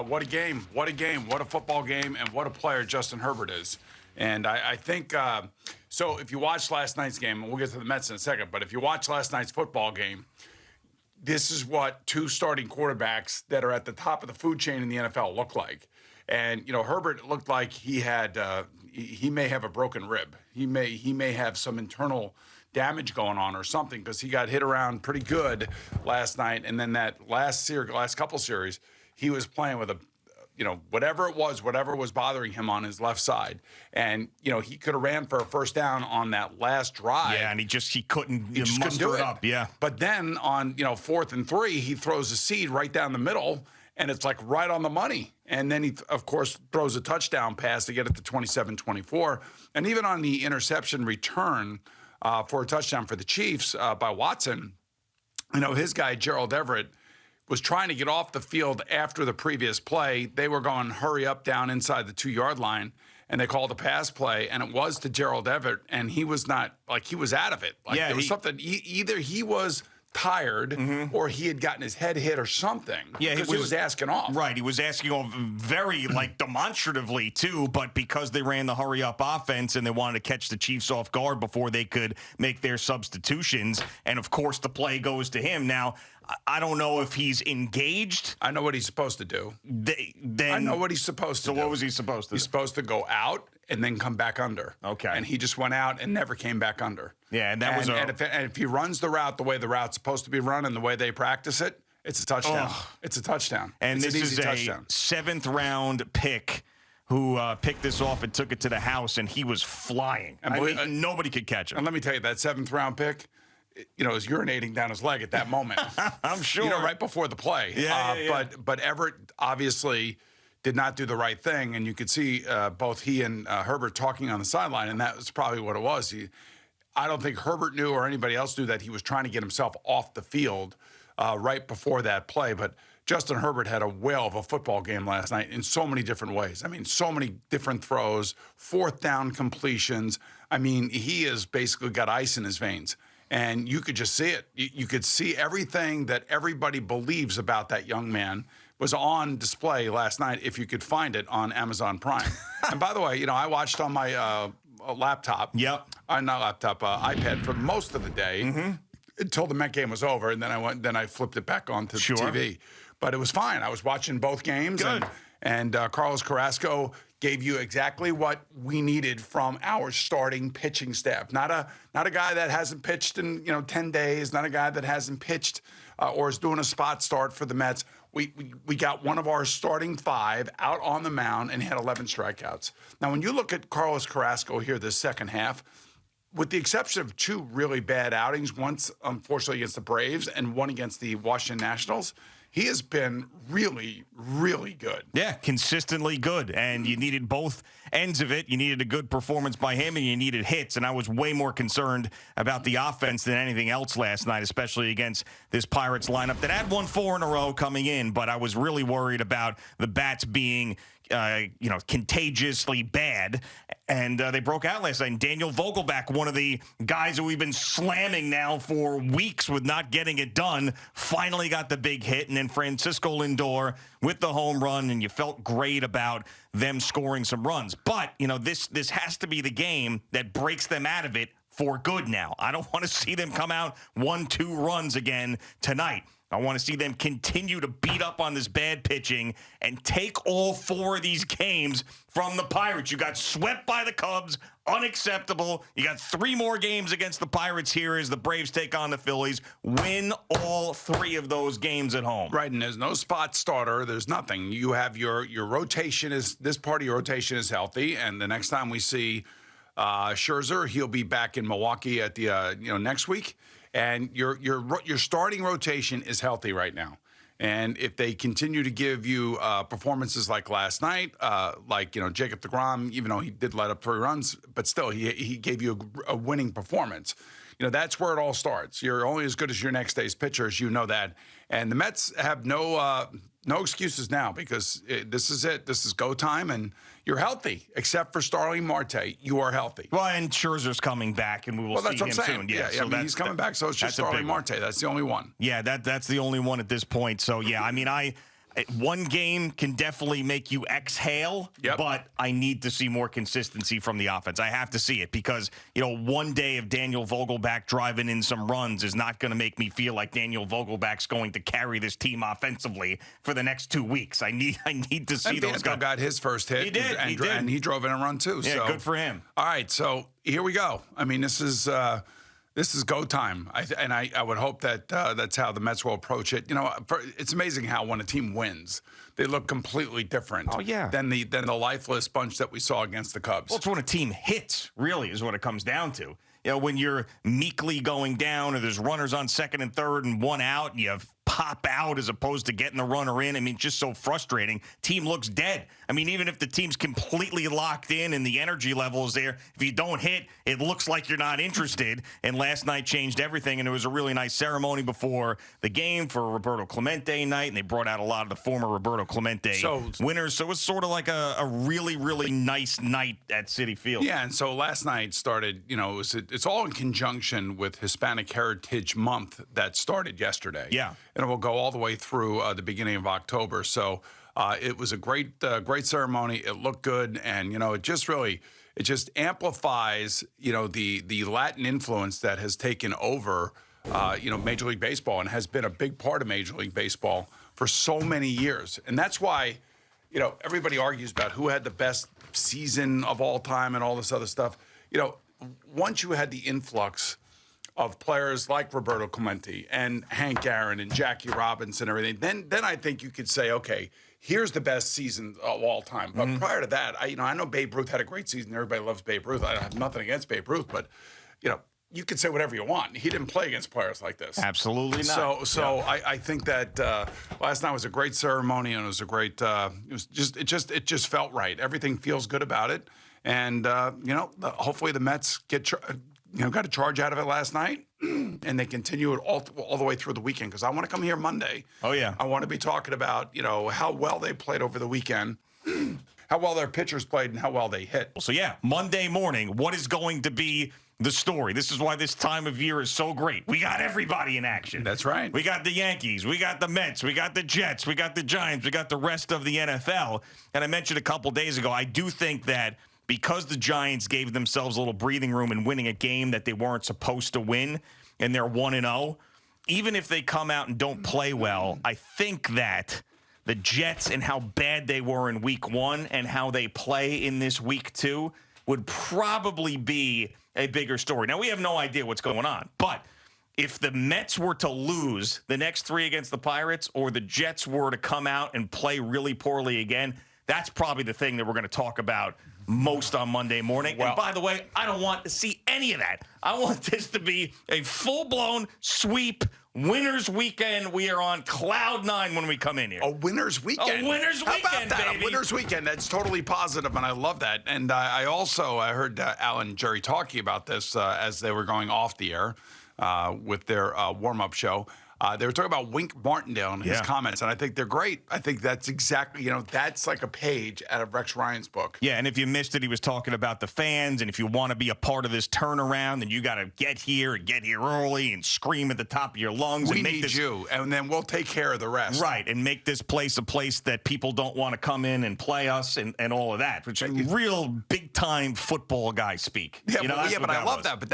what a game. What a game. What a football game. And what a player Justin Herbert is. And I think, so if you watched last night's game, and we'll get to the Mets in a second, but if you watch last night's football game, this is what two starting quarterbacks that are at the top of the food chain in the NFL look like. And, Herbert looked like he had, he may have a broken rib. He may have some internal damage going on or something because he got hit around pretty good last night. And then that last couple series, he was playing with whatever was bothering him on his left side. And, he could have ran for a first down on that last drive. Yeah, and he couldn't muster it up. Yeah. But then on, 4th and 3, he throws a seed right down the middle, and it's like right on the money. And then he, of course, throws a touchdown pass to get it to 27-24. And even on the interception return for a touchdown for the Chiefs by Watson, his guy, Gerald Everett, was trying to get off the field after the previous play. They were going hurry up down inside the 2-yard line, and they called a pass play, and it was to Gerald Everett, and he was not, he was out of it. There was something, either he was tired or he had gotten his head hit or something. Yeah, because he was asking off. Right, he was asking off very demonstratively too, but because they ran the hurry up offense and they wanted to catch the Chiefs off guard before they could make their substitutions, and of course the play goes to him. Now, I don't know if he's engaged. I know what he's supposed to do. I know what he's supposed to do. So what was he supposed to do? He's supposed to go out and then come back under. Okay. And he just went out and never came back under. Yeah, and if he runs the route the way the route's supposed to be run and the way they practice it, it's a touchdown. It's a touchdown. And this is a touchdown. 7th-round pick who picked this off and took it to the house, and he was flying. And nobody could catch him. And let me tell you, that 7th-round pick, is urinating down his leg at that moment. I'm sure. Right before the play. Yeah. But Everett obviously did not do the right thing, and you could see both he and Herbert talking on the sideline, and that was probably what it was. I don't think Herbert knew or anybody else knew that he was trying to get himself off the field right before that play. But Justin Herbert had a whale of a football game last night in so many different ways. I mean, so many different throws, 4th down completions. I mean, he has basically got ice in his veins. And you could just see it. You could see everything that everybody believes about that young man was on display last night, if you could find it on Amazon Prime. And by the way, I watched on my laptop. Yep. Not laptop, iPad for most of the day until the Met game was over, and then I flipped it back onto the TV. But it was fine. I was watching both games. Good. And Carlos Carrasco gave you exactly what we needed from our starting pitching staff. Not a guy that hasn't pitched in 10 days. Not a guy that hasn't pitched or is doing a spot start for the Mets. We got one of our starting 5 out on the mound, and he had 11 strikeouts. Now, when you look at Carlos Carrasco here this second half, with the exception of 2 really bad outings, once unfortunately against the Braves and one against the Washington Nationals, he has been really, really good. Yeah, consistently good. And you needed both ends of it. You needed a good performance by him, and you needed hits. And I was way more concerned about the offense than anything else last night, especially against this Pirates lineup that had won 4 in a row coming in. But I was really worried about the bats being contagiously bad. And they broke out last night. And Daniel Vogelback, one of the guys that we've been slamming now for weeks with not getting it done, finally got the big hit. And then Francisco Lindor with the home run, and you felt great about them scoring some runs. But, this has to be the game that breaks them out of it for good now. I don't want to see them come out 1-2 runs again tonight. I want to see them continue to beat up on this bad pitching and take all 4 of these games from the Pirates. You got swept by the Cubs, unacceptable. You got 3 more games against the Pirates here as the Braves take on the Phillies. Win all 3 of those games at home. Right, and there's no spot starter. There's nothing. You have your rotation this part of your rotation is healthy, and the next time we see Scherzer, he'll be back in Milwaukee at the next week. And your starting rotation is healthy right now. And if they continue to give you performances like last night, Jacob deGrom, even though he did let up 3 runs, but still he gave you a winning performance. That's where it all starts. You're only as good as your next day's pitchers, that. And the Mets have no excuses now because this is it. This is go time, and you're healthy, except for Starling Marte. You are healthy. Well, and Scherzer's coming back, and we will see him soon. Yeah, so he's coming back, so it's just Starling Marte. That's the only one. Yeah, that's the only one at this point. So, yeah, I mean, One game can definitely make you exhale, but I need to see more consistency from the offense. I have to see it because, one day of Daniel Vogelback driving in some runs is not going to make me feel like Daniel Vogelback's going to carry this team offensively for the next 2 weeks. I need to see those guys. Got his first hit. He did. And he drove in a run, too. Yeah, so good for him. All right, so here we go. I mean, this is go time, I would hope that that's how the Mets will approach it. It's amazing how when a team wins, they look completely different. Oh, yeah. Than the lifeless bunch that we saw against the Cubs. Well, it's when a team hits, really, is what it comes down to. When you're meekly going down or there's runners on second and third and one out and you pop out as opposed to getting the runner in. I mean, just so frustrating. Team looks dead. I mean, even if the team's completely locked in and the energy level is there, if you don't hit, it looks like you're not interested. And last night changed everything, and it was a really nice ceremony before the game for Roberto Clemente night, and they brought out a lot of the former Roberto Clemente winners. So it was sort of like a really, really nice night at Citi Field. Yeah, and so last night started, it's all in conjunction with Hispanic Heritage Month that started yesterday. Yeah. And it will go all the way through the beginning of October. So it was a great ceremony. It looked good, and it just amplifies the Latin influence that has taken over Major League Baseball and has been a big part of Major League Baseball for so many years. And that's why everybody argues about who had the best season of all time and all this other stuff. Once you had the influx of players like Roberto Clemente and Hank Aaron and Jackie Robinson and everything, then I think you could say, okay, here's the best season of all time. But prior to that, I know Babe Ruth had a great season. Everybody loves Babe Ruth. I have nothing against Babe Ruth, but you could say whatever you want. He didn't play against players like this. Absolutely not. So I think that last night was a great ceremony, and it was a great. It just felt right. Everything feels good about it, and hopefully the Mets got a charge out of it last night, and they continue it all the way through the weekend, because I want to come here Monday. Oh, yeah. I want to be talking about, how well they played over the weekend, how well their pitchers played, and how well they hit. So, yeah, Monday morning, what is going to be the story? This is why this time of year is so great. We got everybody in action. That's right. We got the Yankees. We got the Mets. We got the Jets. We got the Giants. We got the rest of the NFL. And I mentioned a couple days ago, I do think that because the Giants gave themselves a little breathing room in winning a game that they weren't supposed to win, and they're 1-0, even if they come out and don't play well, I think that the Jets and how bad they were in week 1 and how they play in this week 2 would probably be a bigger story. Now, we have no idea what's going on, but if the Mets were to lose the next 3 against the Pirates, or the Jets were to come out and play really poorly again, that's probably the thing that we're going to talk about most on Monday morning. Well, and by the way, I don't want to see any of that. I want this to be a full-blown sweep, winners weekend. We are on cloud 9 when we come in here. A winner's weekend. A winner's How weekend, about that? baby. A winner's weekend. That's totally positive, and I love that. And I heard Alan and Jerry talking about this as they were going off the air with their warm-up show. They were talking about Wink Martindale and his comments, and I think they're great. I think that's exactly, that's like a page out of Rex Ryan's book. Yeah, and if you missed it, he was talking about the fans, and if you want to be a part of this turnaround, then you got to get here early and scream at the top of your lungs. We and make need this, you, and then we'll take care of the rest. Right, and make this place a place that people don't want to come in and play us and all of that, which is real big-time football guy speak. Yeah, but I love that. But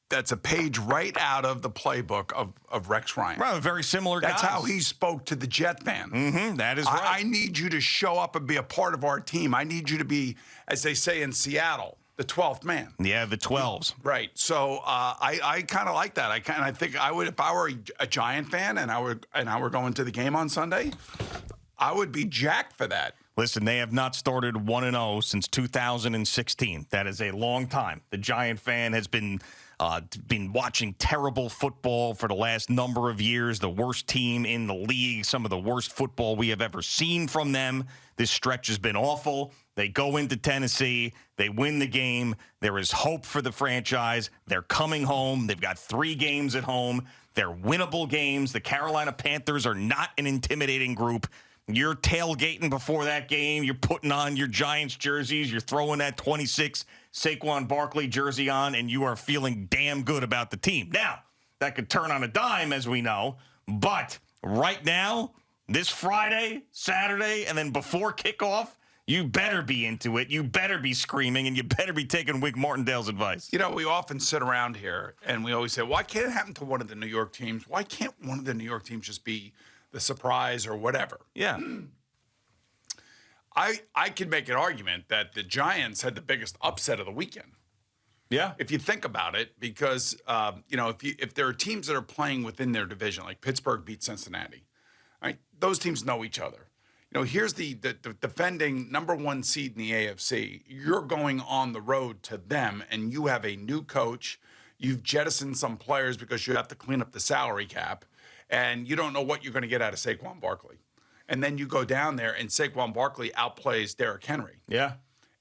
that's a page right out of the playbook of Rex Ryan. Right, very similar guys. That's how he spoke to the Jet fan. Mm-hmm, that is right. I need you to show up and be a part of our team. I need you to be, as they say in Seattle, the 12th man. Yeah, the 12s. Right. So I kind of like that. I think I would, if I were a Giant fan and I were going to the game on Sunday, I would be jacked for that. Listen, they have not started 1-0 since 2016. That is a long time. The Giant fan has been watching terrible football for the last number of years, the worst team in the league, some of the worst football we have ever seen from them. This stretch has been awful. They go into Tennessee. They win the game. There is hope for the franchise. They're coming home. They've got 3 games at home. They're winnable games. The Carolina Panthers are not an intimidating group. You're tailgating before that game. You're putting on your Giants jerseys. You're throwing that 26 Saquon Barkley jersey on, and you are feeling damn good about the team. Now, that could turn on a dime, as we know, but right now, this Friday, Saturday, and then before kickoff, you better be into it. You better be screaming, and you better be taking Wink Martindale's advice. You know, we often sit around here, and we always say, why can't it happen to one of the New York teams? Why can't one of the New York teams just be the surprise or whatever? Yeah. I could make an argument that the Giants had the biggest upset of the weekend. Yeah. If you think about it, because if there are teams that are playing within their division, like Pittsburgh beat Cincinnati, right? Those teams know each other. You know, here's the defending number one seed in the AFC. You're going on the road to them, and you have a new coach. You've jettisoned some players because you have to clean up the salary cap, and you don't know what you're going to get out of Saquon Barkley. And then you go down there, and Saquon Barkley outplays Derrick Henry. Yeah.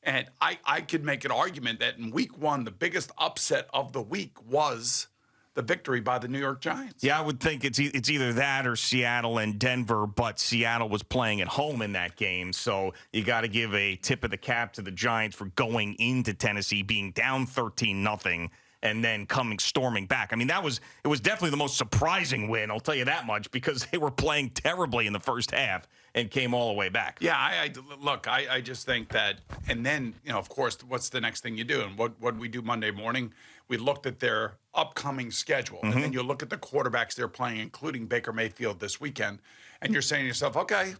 And I could make an argument that in week one, the biggest upset of the week was the victory by the New York Giants. Yeah, I would think it's either that or Seattle and Denver, but Seattle was playing at home in that game, so you got to give a tip of the cap to the Giants for going into Tennessee, being down 13-0, and then coming storming back. I mean, it was definitely the most surprising win, I'll tell you that much, because they were playing terribly in the first half and came all the way back. Yeah, I just think that, and then, of course, what's the next thing you do? And what did we do Monday morning? We looked at their upcoming schedule, and then you look at the quarterbacks they're playing, including Baker Mayfield this weekend, and you're saying to yourself, okay,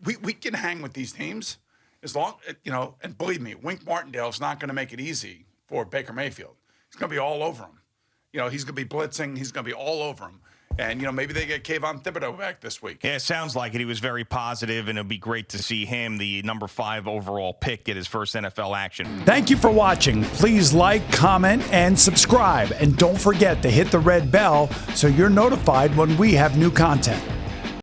we can hang with these teams as long, and believe me, Wink Martindale's not going to make it easy for Baker Mayfield. He's going to be all over him. He's going to be blitzing. He's going to be all over him. And, maybe they get Kayvon Thibodeau back this week. Yeah, it sounds like it. He was very positive, and it'll be great to see him, the number 5 overall pick, get his first NFL action. Thank you for watching. Please like, comment, and subscribe. And don't forget to hit the red bell so you're notified when we have new content.